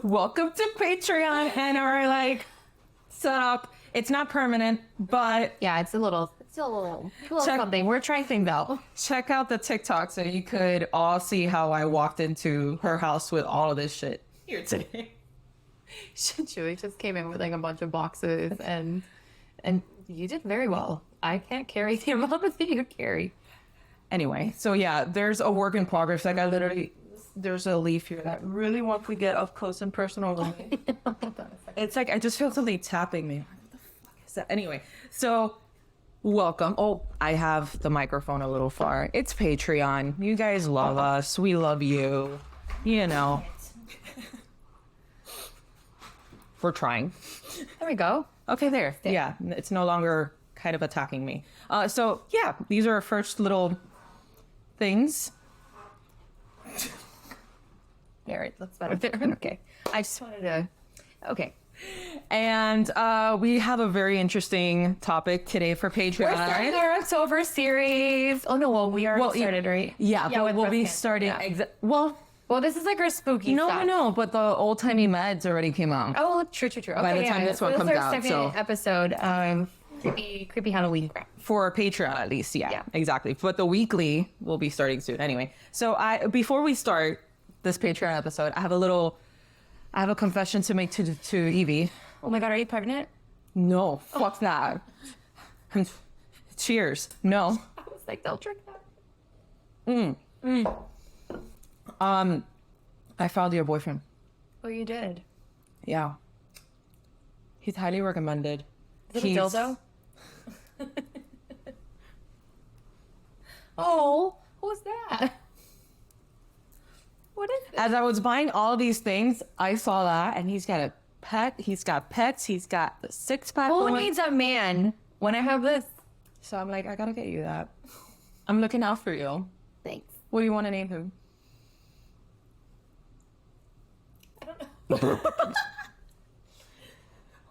welcome to Patreon and our like setup. It's not permanent, but yeah, it's a little something. We're trying things out. Check out the TikTok so you could all see how I walked into her house with all of this shit here today. Julie just came in with like a bunch of boxes and you did very well. I can't carry the amount that you carry. Anyway, so yeah, there's a work in progress. Like there's a leaf here that really wants to get up close and personal with me. It's like I just feel something tapping me. What the fuck is that? Anyway, so welcome. Oh, I have the microphone a little far. It's Patreon. You guys love us. We love you. You know. We're trying. There we go. Okay, there. Yeah, it's no longer kind of attacking me. So yeah, these are our first little things. There, that's better. Okay. I just wanted to. Okay. And we have a very interesting topic today for Patreon. We're starting our October series. Oh no, well we already started, right? Yeah, but we'll be starting. Yeah. Well, this is like our spooky stuff. No, but the old timey meds already came out. Oh, true. Okay, by the time this one comes out, second so episode, creepy Halloween crap for Patreon at least. Yeah, exactly. But the weekly will be starting soon. Anyway, so before we start this Patreon episode, I have a confession to make to Evie. Oh my god, are you pregnant? No, fuck that. Cheers. No. I was like, don't drink that. I found your boyfriend. Oh, you did? Yeah. He's highly recommended. Is it a dildo? Oh, who's that? What is it? As I was buying all these things, I saw that, and he's got a pet. He's got pets. He's got the 6-pack. Who needs a man when I have this? So I'm like, I gotta get you that. I'm looking out for you. Thanks. What do you want to name him?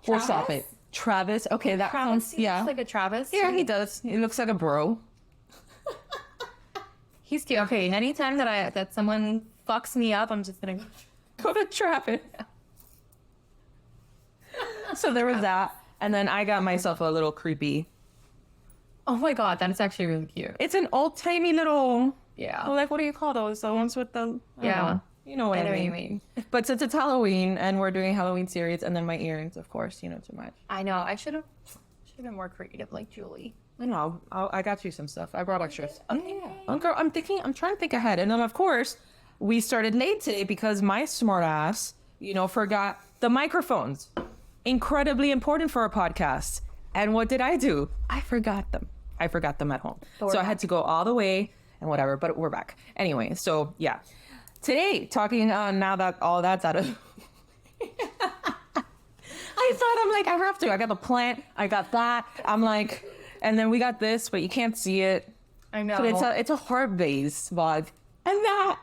We'll stop it. Travis. Okay, that sounds. He looks like a Travis. Yeah, he does. He looks like a bro. He's cute. Okay, anytime that someone fucks me up, I'm just gonna go to Travis. So there was that, and then I got myself a little creepy. Oh my god, that is actually really cute. It's an old timey little. Yeah. Well, like, what do you call those? The ones with the. Yeah. You know what I mean. But since it's Halloween and we're doing Halloween series, and then my earrings, of course, too much. I know. I should have been more creative, like Julie. No, I got you some stuff. I brought extras. Okay. I'm trying to think ahead, and then of course we started late today because my smart ass, forgot the microphones. Incredibly important for a podcast. And what did I do? I forgot them. at home. So I had to go all the way and whatever. But we're back anyway. So yeah. Today, talking now that all that's out of... I'm like, I have to. I got the plant. I got that. I'm like, and then we got this, but you can't see it. I know. But it's a herb-based vlog. And that.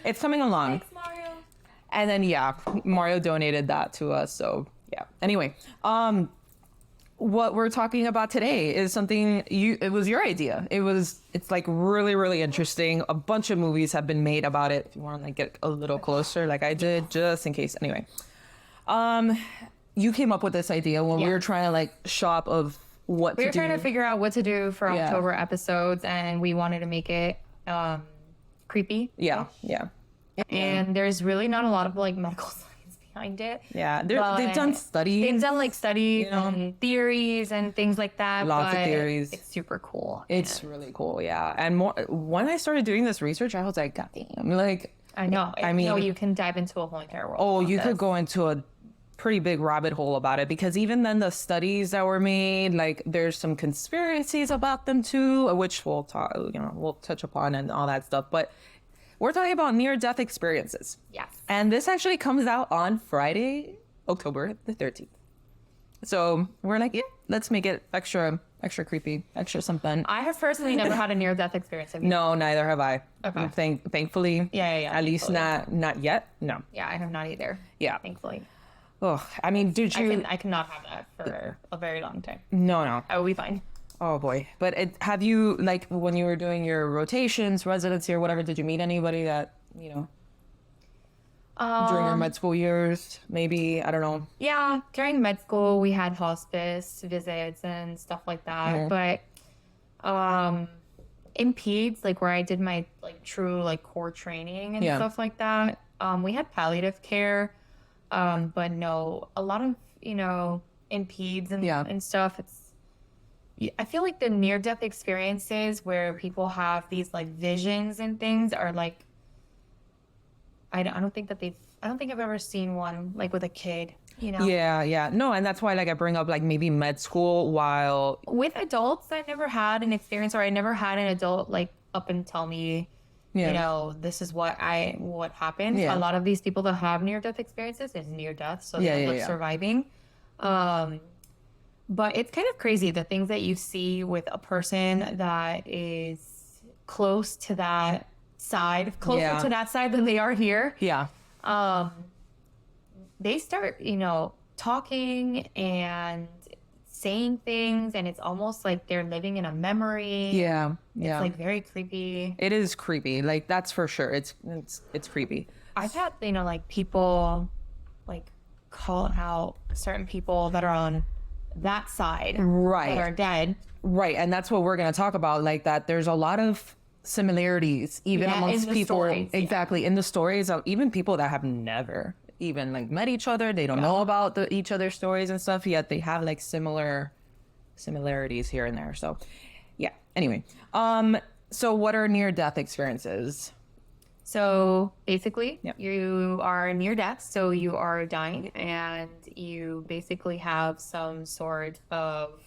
It's coming along. Thanks, Mario. And then, yeah, Mario donated that to us. So, yeah. Anyway, what we're talking about today is something it was your idea. It's like really, really interesting. A bunch of movies have been made about it. If you want to like get a little closer, like I did, just in case. Anyway, you came up with this idea when we were trying to like shop of what we were trying to figure out what to do for October episodes, and we wanted to make it creepy. Yeah. And there's really not a lot of like medical science behind it. Yeah, they've done studies. They've done like studies and theories and things like that. Lots of theories. It's super cool. It's really cool, yeah. And more when I started doing this research, I was like, God damn, like I know. I mean, you can dive into a whole entire world. Oh, you could go into a pretty big rabbit hole about it because even then the studies that were made, like there's some conspiracies about them too, which we'll talk, we'll touch upon and all that stuff. But we're talking about near-death experiences. Yes. And this actually comes out on Friday, October the 13th. So we're like, yeah, let's make it extra creepy, extra something. I have personally never had a near-death experience. No, neither have I. Okay. Thankfully. Yeah. At least not yet. No. Yeah, I have not either. Yeah. Thankfully. Oh, I mean, did you? I cannot have that for a very long time. No. I will be fine. Oh boy. But have you, like, when you were doing your rotations, residency or whatever, did you meet anybody that, during your med school years? Maybe, I don't know. Yeah, during med school, we had hospice visits and stuff like that. But in peds, like where I did my like true like core training and stuff like that, we had palliative care. But no, a lot of, you know, in peds and stuff, I feel like the near-death experiences where people have these like visions and things are like, I don't think I've ever seen one like with a kid, you know? Yeah. No, and that's why like I bring up like maybe med school while... With adults, I never had an experience, or I never had an adult like up and tell me, you know, this is what happened. A lot of these people that have near-death experiences is near-death, so they end up surviving. But it's kind of crazy, the things that you see with a person that is close to that side, closer to that side than they are here. Yeah. They start, you know, talking and saying things, and it's almost like they're living in a memory. Yeah. It's like very creepy. It is creepy. Like, that's for sure. It's creepy. I've had, you know, like people like call out certain people that are on that side, that are dead. Right. And that's what we're going to talk about. Like that there's a lot of similarities even amongst people. Stories, exactly. In the stories of even people that have never even like met each other. They don't know about each other's stories and stuff, yet they have like similarities here and there. So yeah. Anyway. So what are near-death experiences? So basically, you are near death, so you are dying, and you basically have some sort of,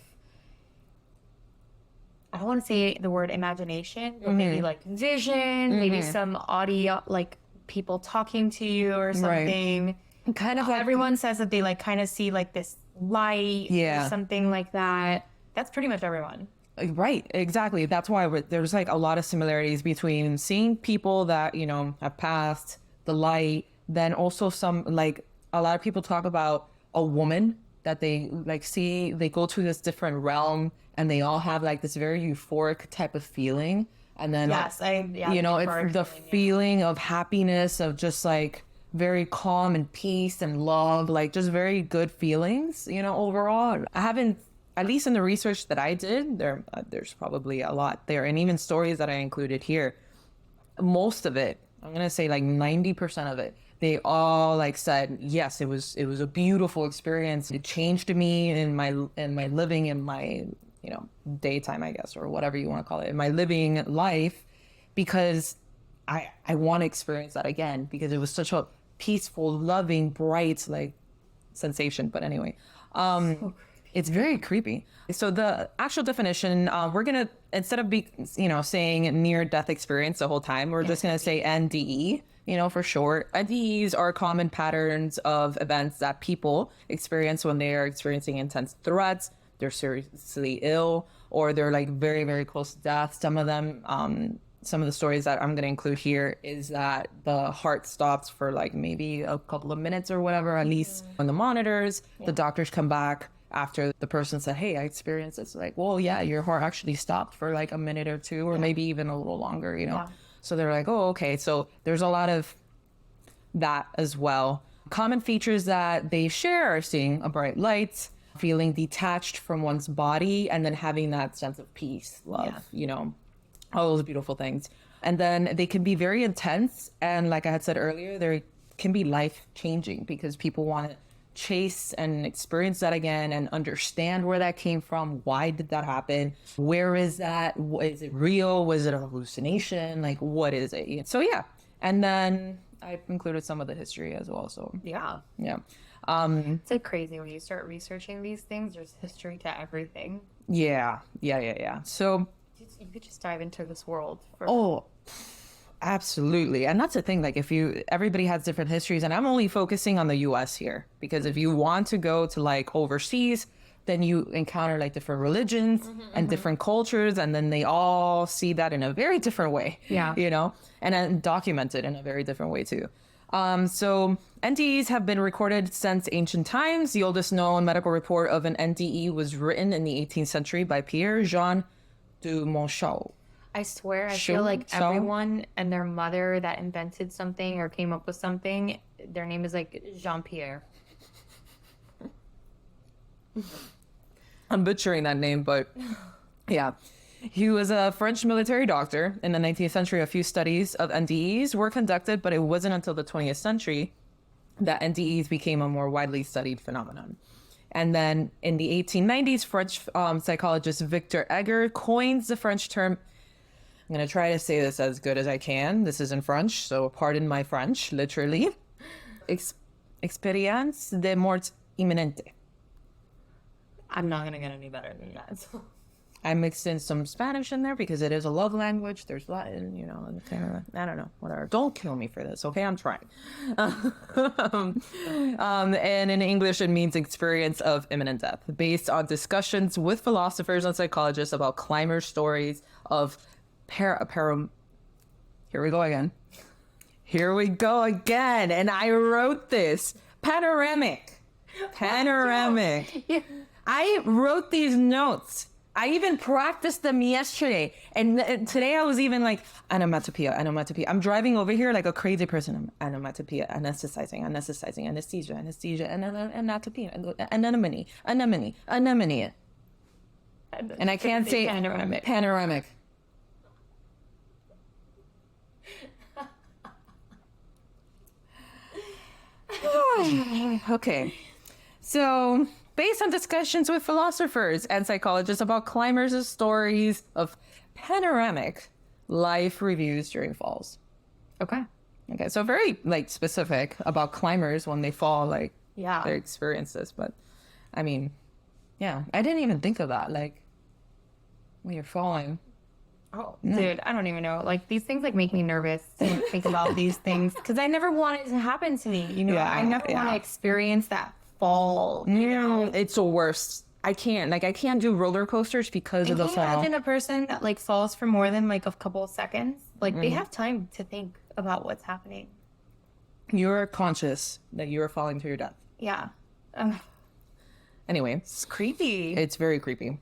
I don't want to say the word imagination, but maybe like vision, maybe some audio, like people talking to you or something. Kind of like, everyone says that they like kind of see like this light or something like that. That's pretty much everyone. Right, exactly. That's why there's like a lot of similarities between seeing people that, you know, have passed, the light, then also some, like a lot of people talk about a woman that they like see, they go to this different realm and they all have like this very euphoric type of feeling. And then, you know, it's the feeling of happiness, of just like very calm and peace and love, like just very good feelings, you know, overall. I haven't, at least in the research that I did, there's probably a lot there. And even stories that I included here, most of it, I'm going to say like 90% of it, they all like said, yes, it was a beautiful experience. It changed me in my living, in my, you know, daytime, I guess, or whatever you want to call it, in my living life, because I want to experience that again, because it was such a peaceful, loving, bright, like sensation. But anyway, it's very creepy. So the actual definition, we're going to, instead of saying near-death experience the whole time, we're just going to say NDE, you know, for short. NDEs are common patterns of events that people experience when they are experiencing intense threats, they're seriously ill, or they're like very, very close to death. Some of them, some of the stories that I'm going to include here is that the heart stops for like maybe a couple of minutes or whatever, at least on the monitors. The doctors come back after the person said, hey, I experienced this. Like, well, yeah, your heart actually stopped for like a minute or two, or maybe even a little longer, you know? Yeah. So they're like, oh, okay. So there's a lot of that as well. Common features that they share are seeing a bright light, feeling detached from one's body, and then having that sense of peace, love, you know, all those beautiful things. And then they can be very intense. And like I had said earlier, they can be life-changing because people want to chase and experience that again and understand where that came from. Why did that happen? Where is that? Is it real? Was it a hallucination? Like, what is it? So yeah. And then I included some of the history as well. So yeah. It's like crazy when you start researching these things. There's history to everything. Yeah. So you could just dive into this world. Absolutely. And that's the thing, like everybody has different histories, and I'm only focusing on the US here, because if you want to go to like overseas, then you encounter like different religions and different cultures, and then they all see that in a very different way, you know, and then document it in a very different way too. So NDEs have been recorded since ancient times. The oldest known medical report of an NDE was written in the 18th century by Pierre Jean de Monchaux. I swear, I feel like everyone and their mother that invented something or came up with something, their name is like Jean-Pierre. I'm butchering that name, but yeah. He was a French military doctor. In the 19th century, a few studies of NDEs were conducted, but it wasn't until the 20th century that NDEs became a more widely studied phenomenon. And then in the 1890s, French psychologist Victor Egger coins the French term. I'm going to try to say this as good as I can. This is in French, so pardon my French, literally. Expérience de mort imminente. I'm not going to get any better than that. So. I mixed in some Spanish in there because it is a love language. There's Latin, you know, I don't know, whatever. Don't kill me for this, okay? I'm trying. And in English, it means experience of imminent death, based on discussions with philosophers and psychologists about climbers' stories of Here we go again. Here we go again. And I wrote this. Panoramic. Yeah. I wrote these notes. I even practiced them yesterday. And today I was even like, onomatopoeia. I'm driving over here like a crazy person. Onomatopoeia, anesthetizing, anesthesia, onomatopoeia, anemone. And I can't say panoramic. Okay. So, based on discussions with philosophers and psychologists about climbers' stories of panoramic life reviews during falls. Okay, so very like specific about climbers when they fall, like their experiences. But I mean, yeah, I didn't even think of that. Like when you're falling. Oh, dude, I don't even know. Like these things like make me nervous to think about these things because I never want it to happen to me. You know, I never want to experience that fall. It's the worst. I can't do roller coasters because of the fall. Imagine a person that like falls for more than like a couple of seconds. Like they have time to think about what's happening. You're conscious that you're falling to your death. Yeah. Anyway, it's creepy. It's very creepy.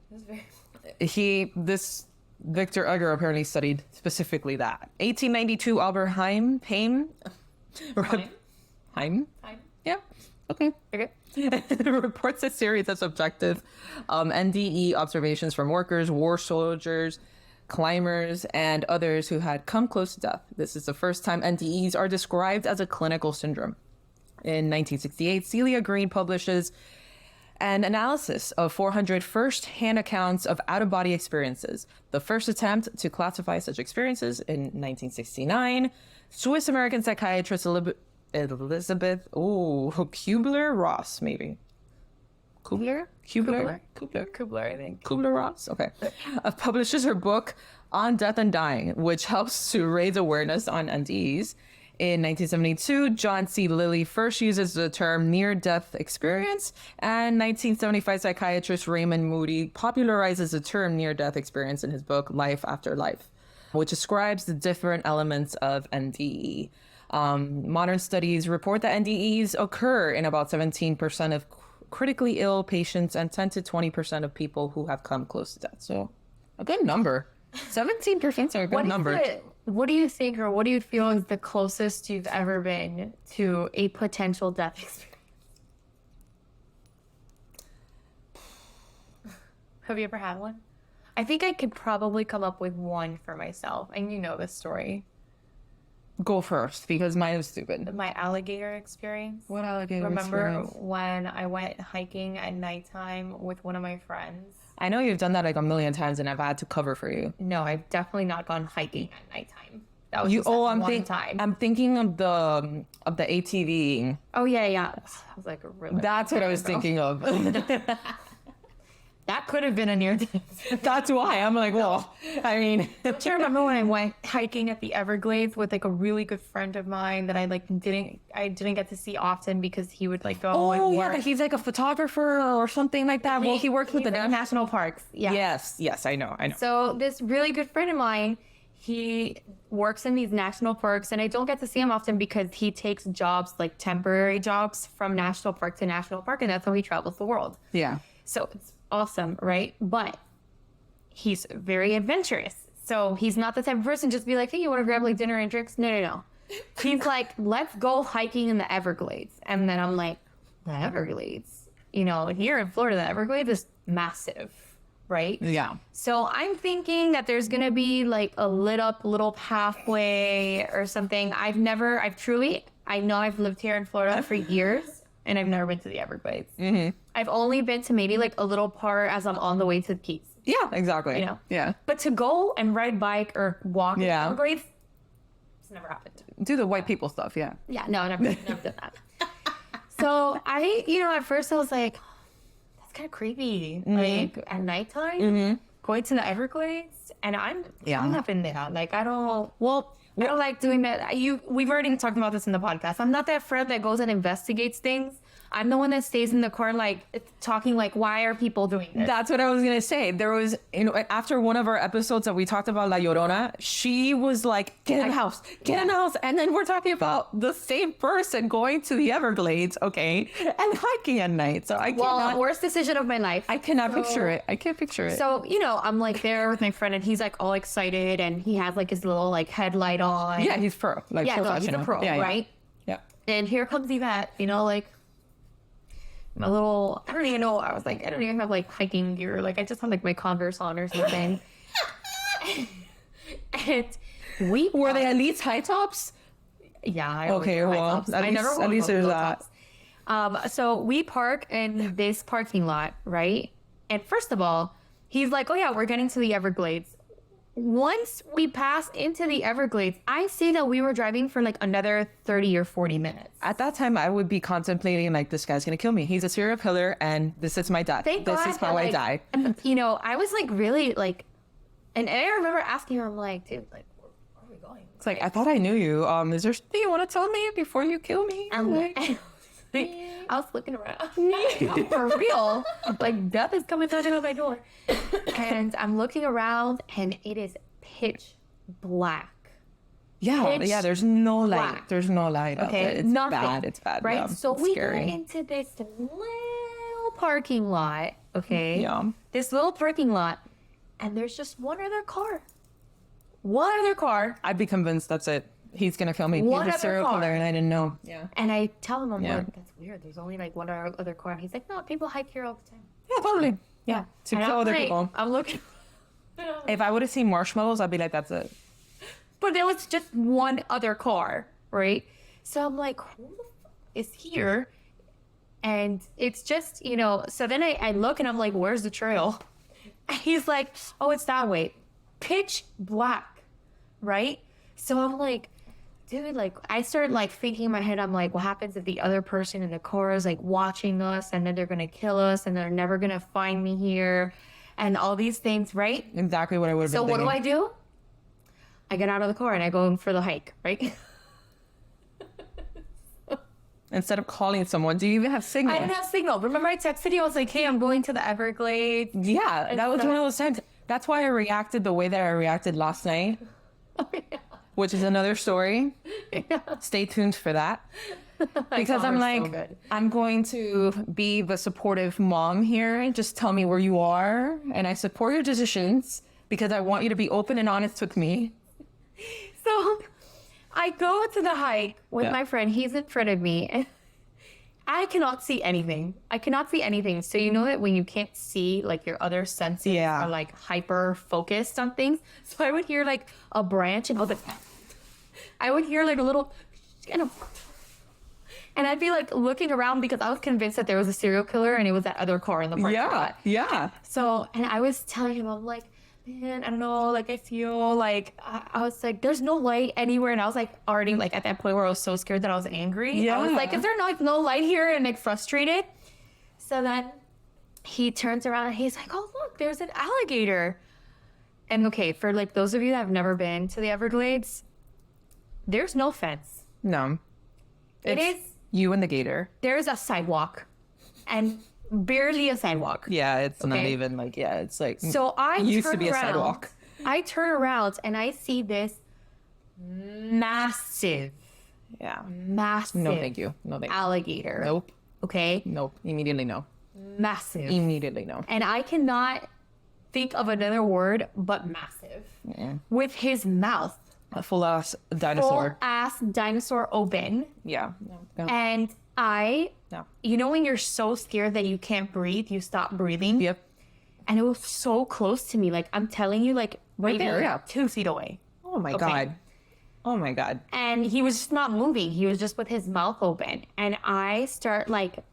This Victor Egger apparently studied specifically that. 1892, Albert Heim. Yeah. Okay. Reports a series of subjective NDE observations from workers, war soldiers, climbers, and others who had come close to death. This is the first time NDEs are described as a clinical syndrome. In 1968, Celia Green publishes an analysis of 400 first-hand accounts of out-of-body experiences. The first attempt to classify such experiences in 1969, Swiss-American psychiatrist Elisabeth, Kübler-Ross, maybe. Kübler, I think. Kübler-Ross, okay. Publishes her book On Death and Dying, which helps to raise awareness on NDEs. In 1972, John C. Lilly first uses the term near-death experience, and 1975 psychiatrist Raymond Moody popularizes the term near-death experience in his book Life After Life, which describes the different elements of NDE. Modern studies report that NDEs occur in about 17% of critically ill patients and 10 to 20% of people who have come close to death. So a good number. 17% is a good number. What do you think, or what do you feel is the closest you've ever been to a potential death experience? Have you ever had one? I think I could probably come up with one for myself, and you know this story. Go first, because mine is stupid. My alligator experience. What alligator experience? Remember when I went hiking at nighttime with one of my friends? I know you've done that like a million times, and I've had to cover for you. No, I've definitely not gone hiking at nighttime. That was one time. I'm thinking of the ATV. Oh yeah. That was like a really. That's what I was thinking of. That could have been a near death. That's why I'm like, well, I mean. Don't you remember when I went hiking at the Everglades with like a really good friend of mine that I didn't get to see often because he would like go and work. He's like a photographer or something like that. Well, he works with the national parks. Yeah. Yes, I know. So this really good friend of mine, he works in these national parks, and I don't get to see him often because he takes jobs, like temporary jobs, from national park to national park, and that's how he travels the world. Yeah. So it's awesome, right? But he's very adventurous. So he's not the type of person just be like, hey, you want to grab like dinner and drinks? No. He's like, let's go hiking in the Everglades. And then I'm like, the Everglades? You know, here in Florida, the Everglades is massive, right? Yeah. So I'm thinking that there's going to be like a lit up little pathway or something. I know I've lived here in Florida for years and I've never been to the Everglades. Mm-hmm. I've only been to maybe like a little part as I'm on the way to the Keys. Yeah, exactly. You know? Yeah. But to go and ride a bike or walk in the Everglades, it's never happened. Do the white people stuff, yeah. Yeah, no, never done that. So at first I was like, that's kind of creepy. Mm-hmm. Like at nighttime, going to the Everglades, and I'm not in there. Like I don't like doing that. We've already talked about this in the podcast. I'm not that friend that goes and investigates things. I'm the one that stays in the car, like talking, like, why are people doing this? That's what I was gonna say. There was, after one of our episodes that we talked about La Llorona, she was like, get in the house, and then we're talking about the same person going to the Everglades, okay, and hiking at night. So worst decision of my life. I cannot picture it. I can't picture it. So I'm like there with my friend, and he's like all excited, and he has like his little like headlight on. Yeah, he's pro, like he's a pro, right? Yeah. And here comes Yvette, like. My little, I don't even know. I was like, I don't even have like hiking gear. Like I just have like my Converse on or something. And were they at least high tops? Yeah. At least there's that. So we park in this parking lot, right? And first of all, he's like, oh yeah, we're getting to the Everglades. Once we passed into the Everglades, I see that we were driving for like another 30 or 40 minutes. At that time, I would be contemplating like, this guy's going to kill me. He's a serial killer and this is my death. This is how I die. I was like really like, and I remember asking her, I'm like, dude, like, where are we going? It's like, I thought I knew you. Is there something you want to tell me before you kill me? I was looking around. For real. Like, death is coming through my door. And I'm looking around, and it is pitch black. Yeah, there's no light. Black. There's no light. Okay, It's nothing. bad. It's bad. Right? Yeah. So we go into this little parking lot, okay? Yeah. This little parking lot, and there's just one other car. One other car. I'd be convinced that's it. He's going to kill me. One He's a serial other car. killer, and I didn't know. Yeah. And I tell him, I'm like, that's weird. There's only like one other car. He's like, no, people hike here all the time. Yeah, totally. Yeah. To and kill other people. I'm looking. If I would have seen marshmallows, I'd be like, that's it. But there was just one other car, right? So I'm like, who the fuck is here? And it's just, so then I look and I'm like, where's the trail? And he's like, oh, it's that way. Pitch black, right? So I'm like, dude, like, I started like thinking in my head, I'm like, what happens if the other person in the car is like watching us and then they're going to kill us and they're never going to find me here and all these things, right? Exactly what I would have been thinking. So what do? I get out of the car and I go for the hike, right? Instead of calling someone, do you even have signal? I didn't have signal. Remember I texted you? I was like, hey, I'm going to the Everglades. Yeah, that was one of those times. That's why I reacted the way that I reacted last night. Oh, yeah. Which is another story. Yeah. Stay tuned for that. Because I'm like, so I'm going to be the supportive mom here. Just tell me where you are. And I support your decisions because I want you to be open and honest with me. So I go to the hike with my friend. He's in front of me. And I cannot see anything. So you know that when you can't see, like your other senses are like hyper focused on things. So I would hear like a branch and I would hear like a little, and I'd be like looking around because I was convinced that there was a serial killer and it was that other car in the parking lot. Yeah. So, and I was telling him, I'm like, man, I don't know, like I feel like, I was like, there's no light anywhere. And I was like already like at that point where I was so scared that I was angry. Yeah. I was like, is there no light here? And like frustrated. So then he turns around and he's like, oh, look, there's an alligator. And okay, for like those of you that have never been to the Everglades, there's no fence. No. It is you and the gator. There's a sidewalk and barely a sidewalk. Yeah, it's not even like, it's like, so I used to be a sidewalk. I turn around and I see this massive. No, thank you. No, thank you. Alligator. Nope. Okay. Nope. Immediately no. Massive. Immediately no. And I cannot think of another word but massive. Yeah. With his mouth A full-ass dinosaur. Full-ass dinosaur open. Yeah. No. And you know when you're so scared that you can't breathe, you stop breathing? Yep. And it was so close to me. Like, I'm telling you, like, right there, yeah. 2 feet away. Oh, my God. Oh, my God. And he was just not moving. He was just with his mouth open. And I start, like,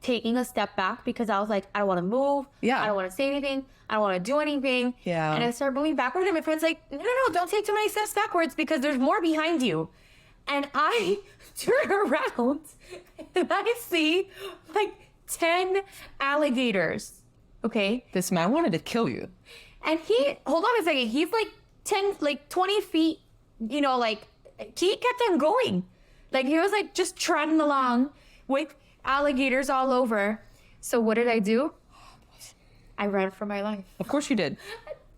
taking a step back because I was like, I don't want to move. Yeah. I don't want to say anything. I don't want to do anything. Yeah. And I start moving backward. And my friend's like, no, don't take too many steps backwards because there's more behind you. And I turn around and I see, like, 10 alligators. Okay? This man wanted to kill you. And hold on a second, he's like 20 feet, you know, like, he kept on going. Like, he was like just trotting along with alligators all over. So what did I do? I ran for my life. Of course you did.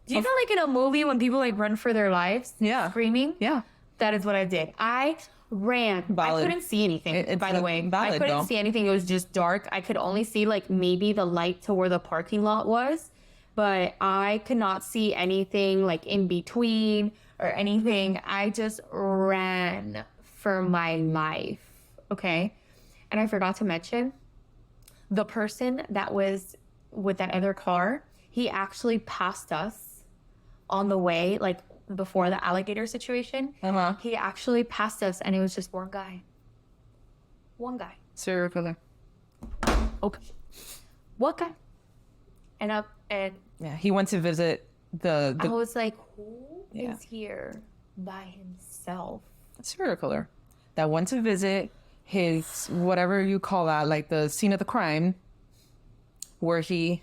Do you know, like, in a movie when people, like, run for their lives? Yeah. Screaming? Yeah. That is what I did. I ran. Valid. I couldn't see anything, by the way. Valid, I couldn't though. see anything. It was just dark. I could only see, like, maybe the light to where the parking lot was. But I could not see anything, like, in between or anything. I just ran for my life. Okay? And I forgot to mention, the person that was with that other car, he actually passed us on the way, like, before the alligator situation. Uh-huh. He actually passed us, and it was just one guy. Serial killer. Okay. What guy? And Yeah, he went to visit I was like, who is here by himself? serial killer that went to visit his, whatever you call that, like the scene of the crime, where he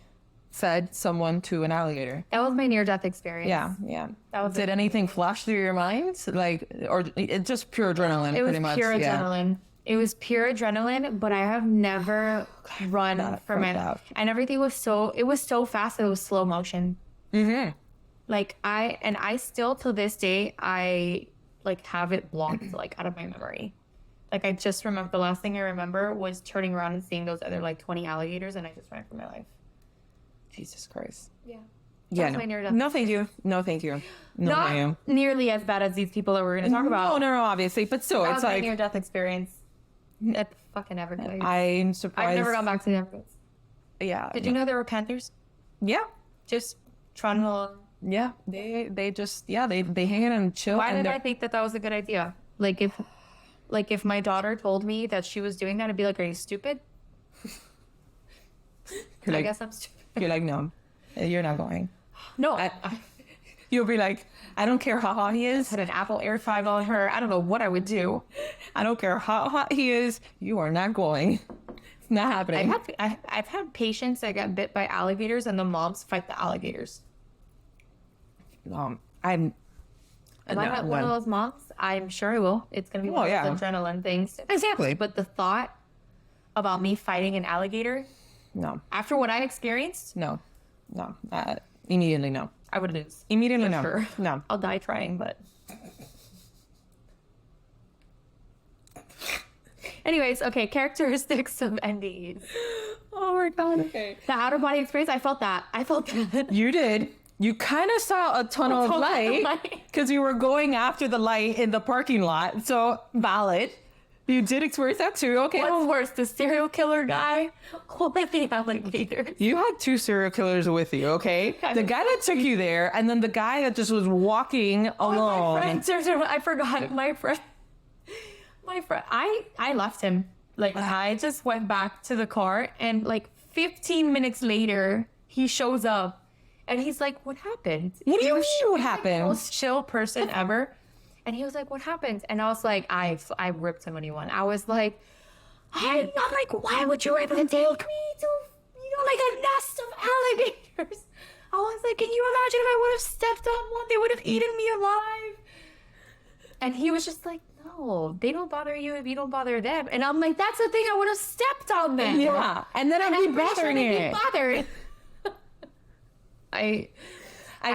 fed someone to an alligator. That was my near-death experience. Yeah. That was Did anything flash through your mind? Like, or it's just pure adrenaline, It was pretty much. pure Yeah. adrenaline. It was pure adrenaline, but I have never run for my life. And everything was it was so fast, it was slow motion. Mm-hmm. Like, I still, to this day, I, like, have it blocked, like, out of my memory. Like, I just remember, the last thing I remember was turning around and seeing those other, like, 20 alligators, and I just ran for my life. Jesus Christ. Yeah. Yeah, That's my near-death. no, thank you. No, thank you. No, Not thank you. nearly as bad as these people that we're going to talk about. No, obviously, but still, That it's was my like, near-death experience at the fucking Everglades. I'm surprised. I've never gone back to the Everglades. Yeah. Did you know there were panthers? Yeah. Just trotting along. Yeah. They just, they hang out and chill. Why and did I think that was a good idea? Like, if my daughter told me that she was doing that, I'd be like, are you stupid? I guess I'm stupid. You're like, no, you're not going. No. You'll be like, I don't care how hot he is. Put an Apple Air 5 on her. I don't know what I would do. I don't care how hot he is. You are not going. It's not happening. I've had patients that got bit by alligators and the moms fight the alligators. I'm. Am I not one of those moms? I'm sure I will. It's going to be one of those adrenaline things. Exactly. But the thought about me fighting an alligator, No. after what I experienced, No. Immediately no. I would lose. Immediately For no. sure. No. I'll die trying, but... Anyways, okay, characteristics of NDEs. Oh my God. Okay. The outer body experience, I felt that. You did. You kind of saw a tunnel of light because you were going after the light in the parking lot. So valid. You did experience that too. Okay. What's worse, the serial killer guy or the alligators? You had two serial killers with you, okay? The guy that took you there, and then the guy that just was walking alone. My friend, I forgot. My friend. I left him. Like, I just went back to the car, and like 15 minutes later, he shows up, and he's like, "What happened?" What do you mean? What He's happened? the most chill person ever. And he was like, "What happened?" And I was like, I ripped him a new one. I was like, I'm like, why would you ever take me to, like a nest of alligators? I was like, can you imagine if I would have stepped on one? They would have eaten me alive. And he was just like, no, they don't bother you if you don't bother them. And I'm like, that's the thing, I would have stepped on them. Yeah. And then I'd be bothering it. Bothered. I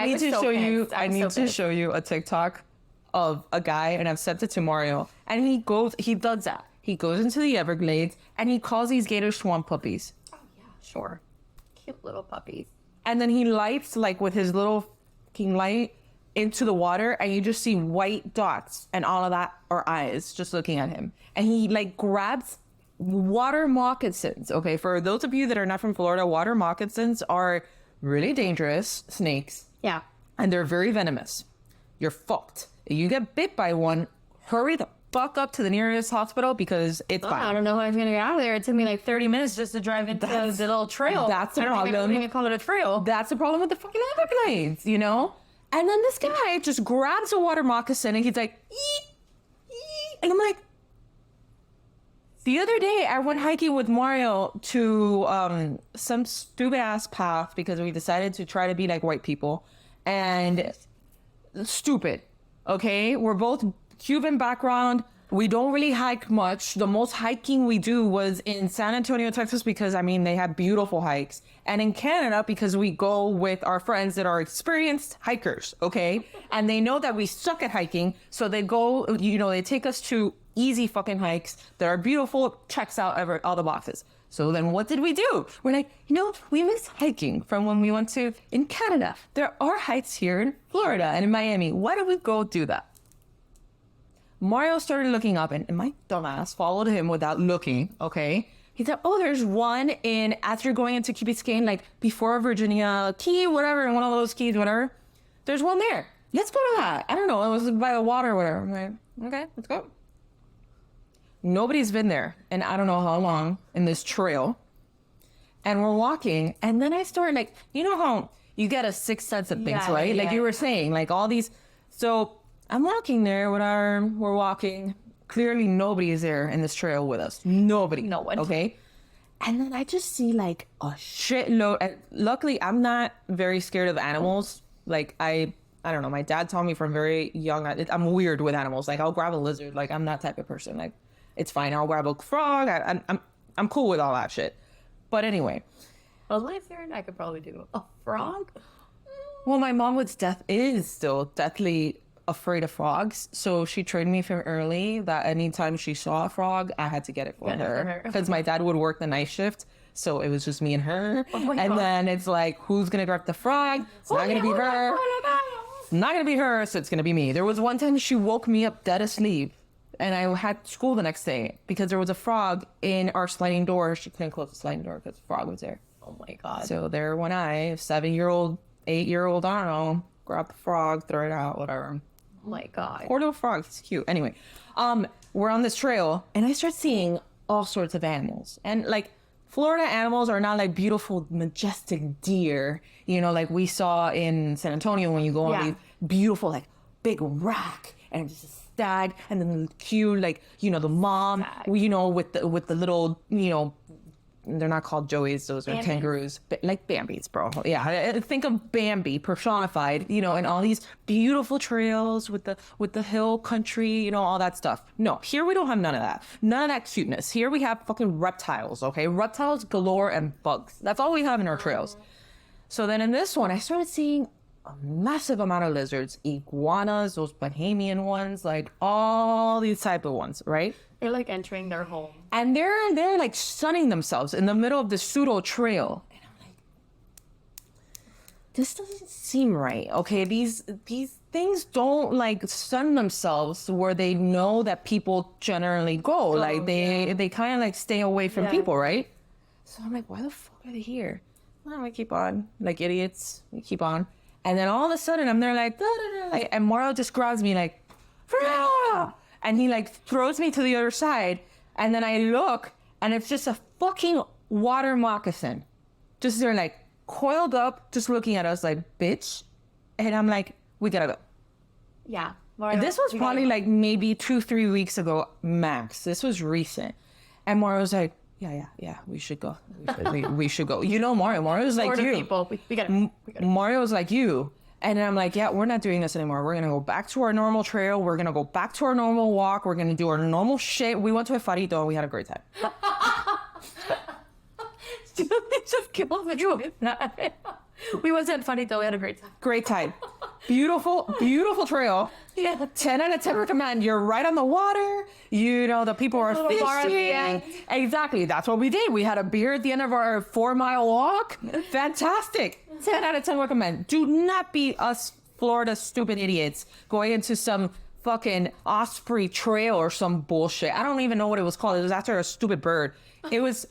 need to show you. I need to show you a TikTok of a guy, and I've sent it to Mario, and he does that. He goes into the Everglades, and he calls these gators swamp puppies. Oh yeah, sure. Cute little puppies. And then he lights, like with his little fucking light, into the water, and you just see white dots, and all of that are eyes just looking at him. And he like grabs water moccasins. Okay, for those of you that are not from Florida, water moccasins are really dangerous snakes. Yeah. And they're very venomous. You're fucked. If you get bit by one, hurry the fuck up to the nearest hospital because it's fine. I don't know how I'm gonna get out of there. It took me like 30 minutes just to drive into the little trail. That's the problem. I don't even call it a trail. That's the problem with the fucking Everglades, you know? And then this guy just grabs a water moccasin and he's like, eep, eep. And I'm like, the other day I went hiking with Mario to some stupid ass path because we decided to try to be like white people. And stupid, okay? We're both Cuban background. We don't really hike much. The most hiking we do was in San Antonio, Texas, because I mean, they have beautiful hikes. And in Canada, because we go with our friends that are experienced hikers, okay? And they know that we suck at hiking. So they go, you know, they take us to easy fucking hikes that are beautiful, checks out all the boxes. So then what did we do? We're like, you know, we miss hiking from when we went to in Canada. There are hikes here in Florida and in Miami. Why don't we go do that? Mario started looking up and my dumbass followed him without looking, okay? He said, oh, there's one as you're going into Key Biscayne, like before Virginia Key, whatever, one of those keys, whatever. There's one there. Let's go to that. I don't know. It was by the water or whatever. I'm like, okay, let's go. Nobody's been there and I don't know how long in this trail. And we're walking. And then I started like, you know how you get a sixth sense of things, right? Like you were saying, like all these. So I'm walking there we're walking. Clearly nobody is there in this trail with us. Nobody. No one. Okay. And then I just see like a shitload. And luckily I'm not very scared of animals. Like I don't know. My dad taught me from very young. I'm weird with animals. Like I'll grab a lizard. Like I'm that type of person. Like it's fine. I'll grab a frog. I'm cool with all that shit. But anyway. A lizard, I could probably do. A frog? Well, my mom is still deathly afraid of frogs. So she trained me from early that anytime she saw a frog, I had to get it for her. Because my dad would work the night shift. So it was just me and her. Oh and then it's like, who's going to grab the frog? It's not going to be her. Not going to be her. So it's going to be me. There was one time she woke me up dead asleep. And I had school the next day because there was a frog in our sliding door. She couldn't close the sliding door because the frog was there. Oh my God. So there went I, 7-year-old, 8-year-old, I don't know, grab the frog, throw it out, whatever. Oh my God. Poor little frog. It's cute. Anyway, we're on this trail and I start seeing all sorts of animals. And like Florida animals are not like beautiful, majestic deer, you know, like we saw in San Antonio when you go on these beautiful, like big rack and just stag, and then the cute, like, you know, the mom, you know, with the little, you know, they're not called joeys, those are kangaroos, but like Bambi's, bro. Yeah, think of Bambi personified, you know, and all these beautiful trails with the hill country, you know, all that stuff. No, here we don't have none of that. None of that cuteness. Here we have fucking reptiles, okay? Reptiles galore and bugs. That's all we have in our trails. So then in this one, I started seeing a massive amount of lizards, iguanas, those Bahamian ones, like all these type of ones, right? They're like entering their home. And they're like sunning themselves in the middle of the pseudo trail. And I'm like, this doesn't seem right. Okay, these things don't like sun themselves where they know that people generally go. Like they kind of like stay away from people, right? So I'm like, why the fuck are they here? Well, we keep on, like idiots. We keep on. And then all of a sudden, I'm there like, da, da, da, and Mario just grabs me like, Freya! And he like throws me to the other side. And then I look, and it's just a fucking water moccasin. Just there like coiled up, just looking at us like, bitch. And I'm like, we gotta go. Yeah. Mario, this was probably like maybe 2-3 weeks ago, max. This was recent. And Mario's like, yeah, we should go. We should go. You know Mario's like you. People. We gotta. Mario's like you. And I'm like, yeah, we're not doing this anymore. We're going to go back to our normal trail. We're going to go back to our normal walk. We're going to do our normal shit. We went to a farito. We had a great time. Just kill you. We went to a farito. We had a great time. Great time. Beautiful, beautiful trail. Yeah. 10 out of 10 recommend. You're right on the water. You know, the people are fishing. Exactly. That's what we did. We had a beer at the end of our 4-mile walk. Fantastic. 10 out of 10 recommend. Do not be us Florida stupid idiots going into some fucking Osprey Trail or some bullshit. I don't even know what it was called. It was after a stupid bird. It was...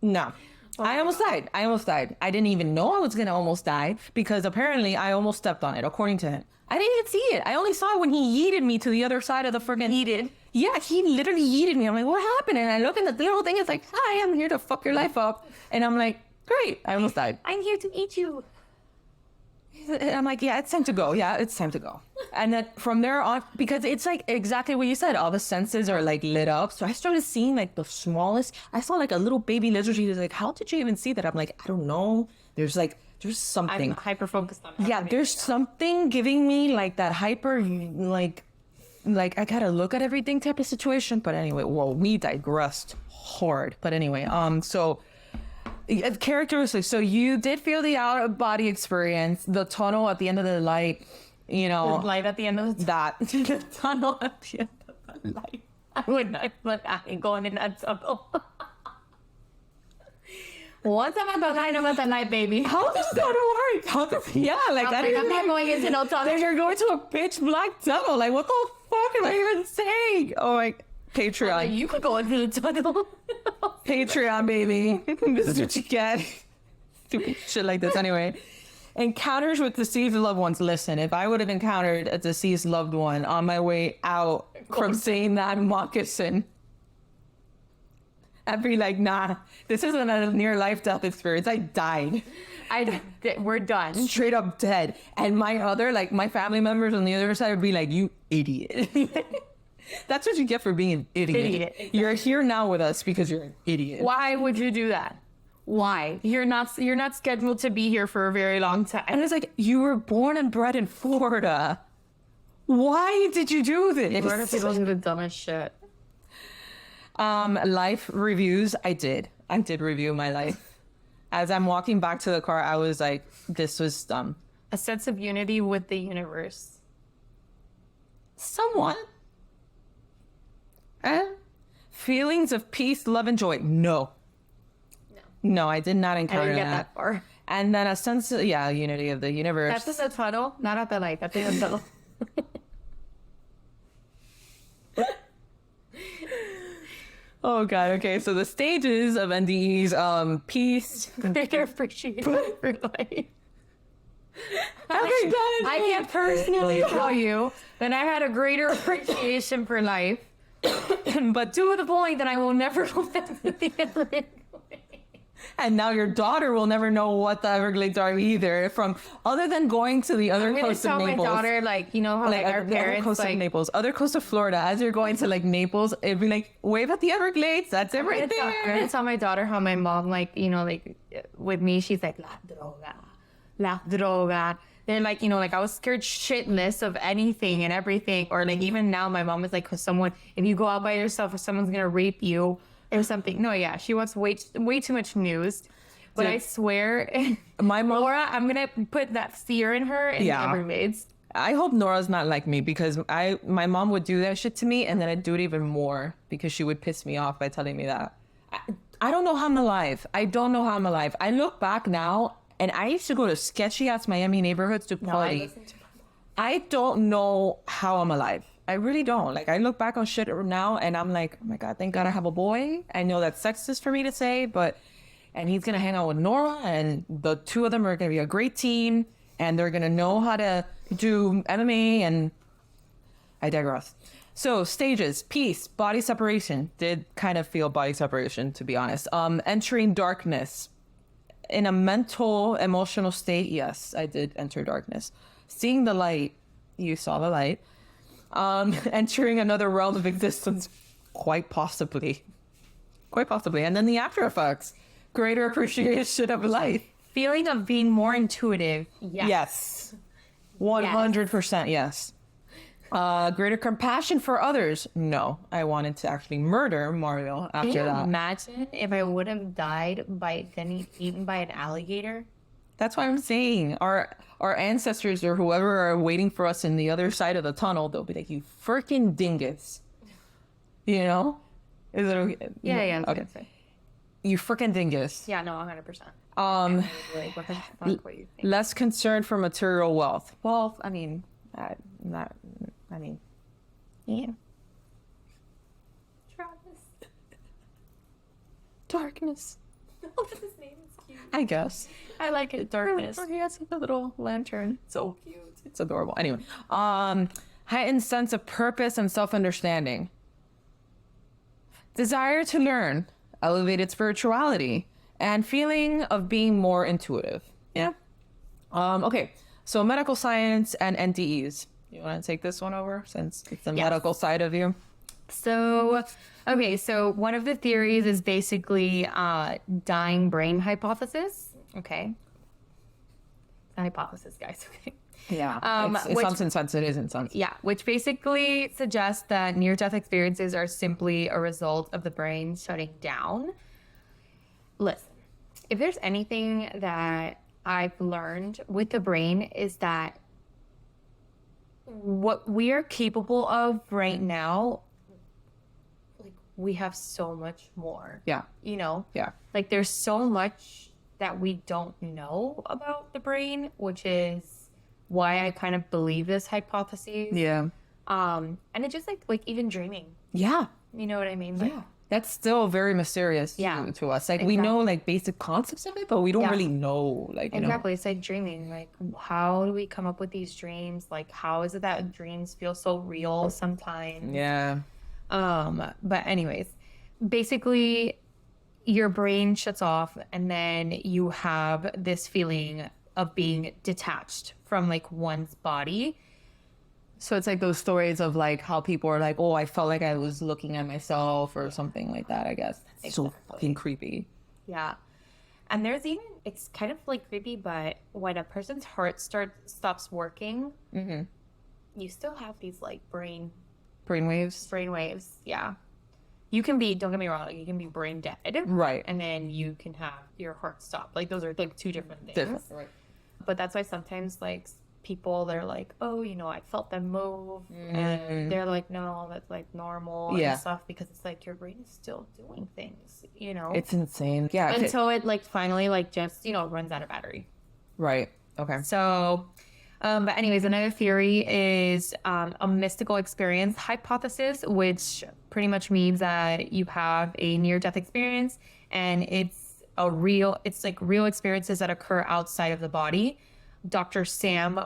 No. I almost died. I didn't even know I was going to almost die because apparently I almost stepped on it, according to him. I didn't even see it. I only saw it when he yeeted me to the other side of the friggin'... Yeeted? Yeah, he literally yeeted me. I'm like, what happened? And I look and the little thing is like, hi, I'm here to fuck your life up. And I'm like, great. I almost died. I'm here to eat you. And I'm like, yeah, it's time to go. Yeah, it's time to go. And then from there on, because it's like exactly what you said, all the senses are like lit up. So I started seeing like the smallest, I saw like a little baby lizard. He was like, how did you even see that? I'm like, I don't know. There's something. I'm hyper focused on it. Yeah, there's something giving me like that hyper, like I gotta look at everything type of situation. But anyway, well, we digressed hard. But anyway, so characteristics. So you did feel the out of body experience, the tunnel at the end of the light, you know. The light at the end of the that. The tunnel at the end of the light. I would not, but I ain't going in that tunnel. Once I'm at the night, baby. How does that work? I'm not going into no tunnel. Then you're going to a pitch black tunnel. Like, what the fuck am I even saying? Oh, my Patreon. Like, you could go into the tunnel. Patreon, baby. This is what you get. Stupid shit like this. Anyway, encounters with deceased loved ones. Listen, if I would have encountered a deceased loved one on my way out from seeing that moccasin, I'd be like, nah, this isn't a near life death experience. I died. We're done. Straight up dead. And my family members on the other side would be like, you idiot. That's what you get for being an idiot. Exactly. You're here now with us because you're an idiot. Why would you do that? Why? You're not scheduled to be here for a very long time. And it's like, you were born and bred in Florida. Why did you do this? Florida people do the dumbest shit. Life reviews. I did review my life. As I'm walking back to the car, I was like, this was dumb. A sense of unity with the universe. Somewhat. Feelings of peace, love, and joy. No, I did not encounter I didn't get that far. And then a sense of, unity of the universe. That's in the tunnel, not at the light. That's in the tunnel. Oh God. Okay. So the stages of NDEs, peace, greater appreciation for life. I can personally tell you that I had a greater appreciation for life, but to the point that I will never go back to the Everglades. And now your daughter will never know what the Everglades are either, from other than going to the other coast of Naples. I'm gonna tell my daughter, like, you know how like our parents, other coast of Naples, other coast of Florida. As you're going to like Naples, it'd be like, wave at the Everglades. That's it right there. I'm gonna tell my daughter how my mom, like, you know, like with me, she's like, la droga. They're like, you know, like I was scared shitless of anything and everything. Or like even now, my mom is like, cause if you go out by yourself, or someone's gonna rape you or something. No, yeah, she wants way too much news. But dude, I swear, my mom, Laura, I'm gonna put that fear in her and never made. I hope Nora's not like me, because my mom would do that shit to me, and then I'd do it even more because she would piss me off by telling me that. I don't know how I'm alive. I don't know how I'm alive. I look back now, and I used to go to sketchy ass Miami neighborhoods to party. I don't know how I'm alive. I really don't. Like, I look back on shit now, and I'm like, oh my God, thank God I have a boy. I know that's sexist for me to say, and he's gonna hang out with Nora, and the two of them are gonna be a great team, and they're gonna know how to do MMA, and I digress. So stages, peace, body separation. Did kind of feel body separation, to be honest. Entering darkness. In a mental, emotional state, yes, I did enter darkness. Seeing the light, you saw the light. Entering another realm of existence, quite possibly. And then the after effects, greater appreciation of life. Feeling of being more intuitive. Yes. 100% yes. Greater compassion for others. No, I wanted to actually murder Mario after that. Can you imagine if I would have died by getting eaten by an alligator? That's what I'm saying. Our ancestors or whoever are waiting for us in the other side of the tunnel, they'll be like, you freaking dingus. You know? Is it okay? Yeah, okay. You freaking dingus. Yeah, no, 100%. Like, what the fuck were you thinking? Less concerned for material wealth. Well, I mean, yeah. Travis. Darkness. Oh, his name is cute. I guess. I like it. Darkness. He has a little lantern. So cute. It's adorable. Anyway, heightened sense of purpose and self-understanding. Desire to learn, elevated spirituality, and feeling of being more intuitive. Yeah. Okay. So medical science and NDEs. You want to take this one over since it's the medical side of you? So, okay. So one of the theories is basically dying brain hypothesis. Okay. It's a hypothesis, guys. Okay. Yeah. It's something sense. It isn't sense. Yeah. Which basically suggests that near-death experiences are simply a result of the brain shutting down. Listen, if there's anything that I've learned with the brain is that what we are capable of right now, like, we have so much more. Yeah. You know? Yeah. Like, there's so much that we don't know about the brain, which is why I kind of believe this hypothesis. Yeah. And it's just like even dreaming. Yeah. You know what I mean? Like, Yeah. That's still very mysterious to us. Like, we know, like, basic concepts of it, but we don't really know, like, you exactly. It's like dreaming. Like, how do we come up with these dreams? Like, how is it that dreams feel so real sometimes? Yeah. But anyways, basically, your brain shuts off, and then you have this feeling of being detached from, like, one's body. So it's like those stories of, like, how people are like, oh, I felt like I was looking at myself or something like that, I guess. That's so fucking creepy. Yeah. And there's even, it's kind of, like, creepy, but when a person's heart stops working, you still have these, like, brainwaves. Yeah. You can be, don't get me wrong, like, you can be brain dead. Right. And then you can have your heart stop. Like, those are, like, two different things. Right. But that's why sometimes, like, people, they're like, oh, you know, I felt them move, and they're like, no, that's, like, normal and stuff, because it's like your brain is still doing things, you know. It's insane. Yeah. Until it, like, finally, like, just, you know, runs out of battery. Right. Okay. So, but anyways, another theory is a mystical experience hypothesis, which pretty much means that you have a near-death experience, and it's real experiences that occur outside of the body. Dr. Sam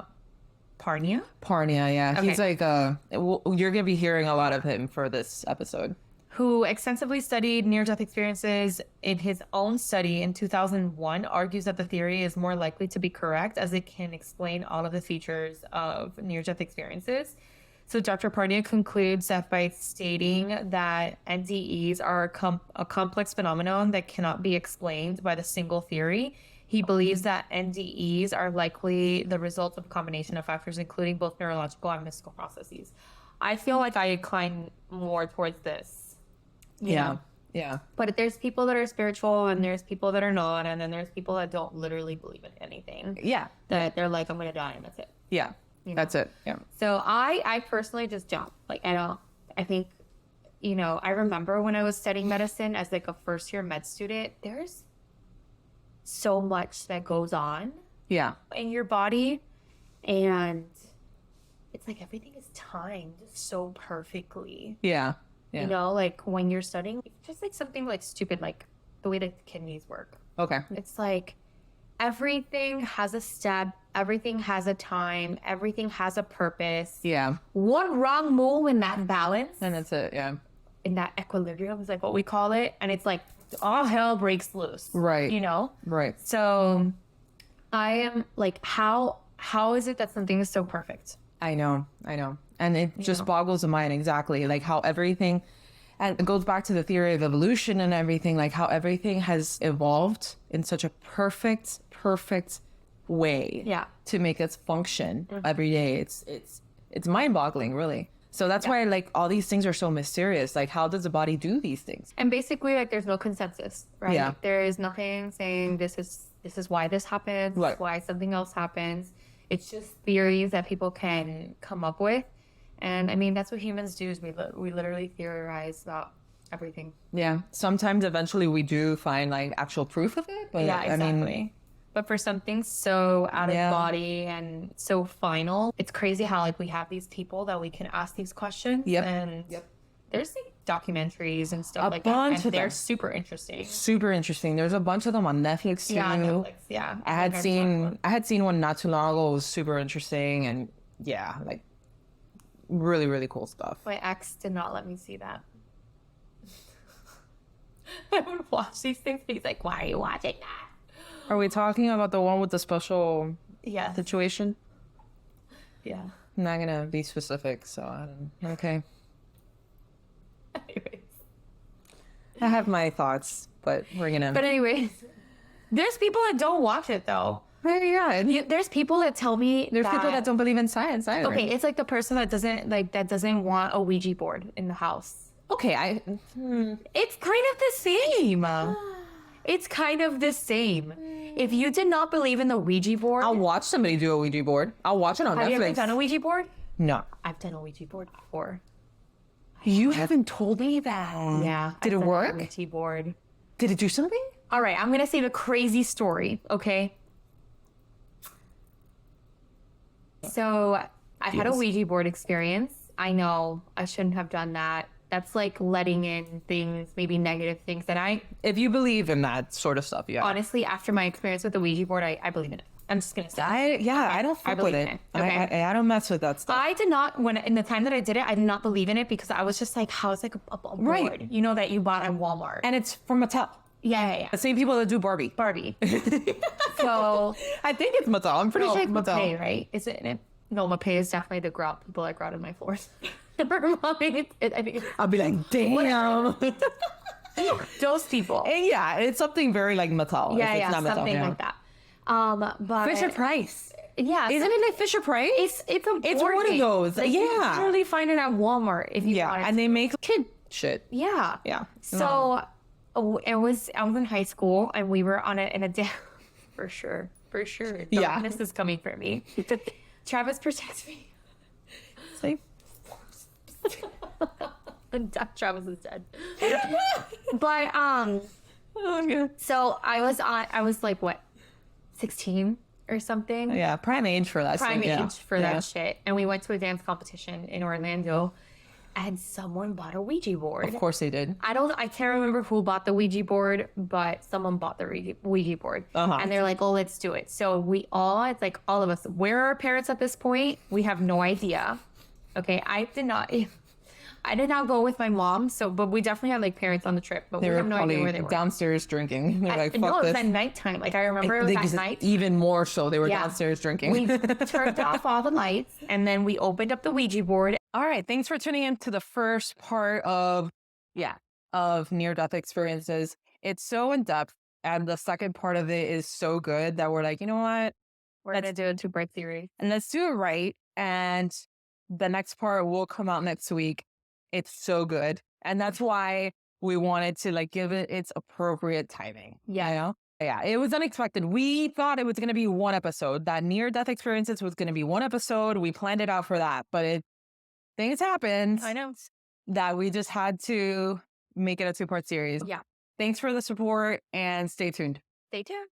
Parnia, yeah. Okay. He's like, you're going to be hearing a lot of him for this episode. Who extensively studied near-death experiences in his own study in 2001, argues that the theory is more likely to be correct as it can explain all of the features of near-death experiences. So Dr. Parnia concludes that by stating that NDEs are a complex phenomenon that cannot be explained by the single theory, he believes that NDEs are likely the result of a combination of factors, including both neurological and mystical processes. I feel like I incline more towards this. You know? Yeah. But there's people that are spiritual, and there's people that are not, and then there's people that don't literally believe in anything. Yeah. That they're like, I'm going to die, and that's it. Yeah. You know? That's it. Yeah. So I personally just don't. Like, I think, you know, I remember when I was studying medicine as, like, a first-year med student, there's so much that goes on Yeah. in your body, and it's like everything is timed so perfectly. Yeah. You know, like, when you're studying, just like something like stupid, like the way the kidneys work. Okay. It's like everything has a step, everything has a time, everything has a purpose. Yeah. One wrong move in that balance, And that's it. Yeah. in that equilibrium is like what we call it, and it's like all hell breaks loose. Right. You know? Right. So I am like, how is it that something is so perfect? I know. And it just boggles the mind, exactly. Like how everything, and it goes back to the theory of evolution and everything, like how everything has evolved in such a perfect way to make us function every day. It's mind-boggling, really. So that's why, like, all these things are so mysterious. Like, how does the body do these things? And basically, like, there's no consensus, right? Yeah. There is nothing saying this is why this happens, Right. why something else happens. It's just theories that people can come up with. And I mean, that's what humans do, is we literally theorize about everything. Yeah. Sometimes eventually we do find like actual proof of it. But yeah, exactly. I mean, but for something so out of body and so final, it's crazy how like we have these people that we can ask these questions. Yep. And there's like documentaries and stuff like bunch that. And of they're them. super interesting. Super interesting. There's a bunch of them on Netflix too. Yeah, Netflix. Yeah. I had seen one not too long ago. It was super interesting, and yeah, like really, really cool stuff. My ex did not let me see that. I would watch these things. He's like, "Why are you watching that?" Are we talking about the one with the special Yeah. situation? Yeah. I'm not gonna be specific, so I don't. Okay. Anyways. I have my thoughts, but we're gonna. But anyways, there's people that don't watch it though. Yeah. There's people that tell me There's people that don't believe in science either. Okay, it's like the person that doesn't want a Ouija board in the house. Okay, It's kind of the same. It's kind of the same. If you did not believe in the Ouija board, I'll watch somebody do a Ouija board. I'll watch it on Netflix. Have you ever done a Ouija board? No. I've done a Ouija board before. You haven't told me that. Yeah. Did it work? Ouija board. Did it do something? All right, I'm gonna say the crazy story. Okay. So I had a Ouija board experience. I know I shouldn't have done that. That's like letting in things, maybe negative things. And if you believe in that sort of stuff, yeah. Honestly, after my experience with the Ouija board, I believe in it. I'm just gonna say. I don't fuck with it. Okay. I don't mess with that stuff. I did not, in the time that I did it, I did not believe in it because I was just like, how is like a board? Right. You know, that you bought at Walmart. And it's from Mattel. Yeah. The same people that do Barbie. So I think it's Mattel. I'm pretty sure it's Mattel. Mapei, right? Is it? No, Mapei is definitely the people that grouted my floors. I think I'll be like, damn. Those people. And yeah, it's something very like Mattel. Yeah, something like that. But Fisher Price. Yeah, isn't it like Fisher Price? It's one of those. Like, you can really find it at Walmart if you want it. And they make kid shit. Yeah. Yeah. So I was in high school and we were on it in a day. For sure. Darkness is coming for me. Travis protects me. Safe. Travis is dead. But so I was like what, 16 or something? Yeah, prime age for that. That shit. And we went to a dance competition in Orlando, and someone bought a Ouija board. Of course they did. I can't remember who bought the Ouija board, but someone bought the Ouija board. And they're like, oh, let's do it. So it's like all of us. Where are our parents at this point? We have no idea. Okay, I did not go with my mom, but we definitely had like parents on the trip, but we have no idea where they were. Downstairs drinking. They're like, fuck this. No, it was at nighttime. Like I remember it was at night. Even more so, they were downstairs drinking. We turned off all the lights, and then we opened up the Ouija board. All right, thanks for tuning in to the first part of near-death experiences. It's so in depth, and the second part of it is so good that we're like, you know what? We're gonna do a two-part series, and let's do it right. And the next part will come out next week. It's so good. And that's why we wanted to like give it its appropriate timing. Yeah. You know? Yeah. It was unexpected. We thought it was going to be one episode. That near-death experiences was going to be one episode. We planned it out for that. But things happened. I know. That we just had to make it a two-part series. Yeah. Thanks for the support and stay tuned. Stay tuned.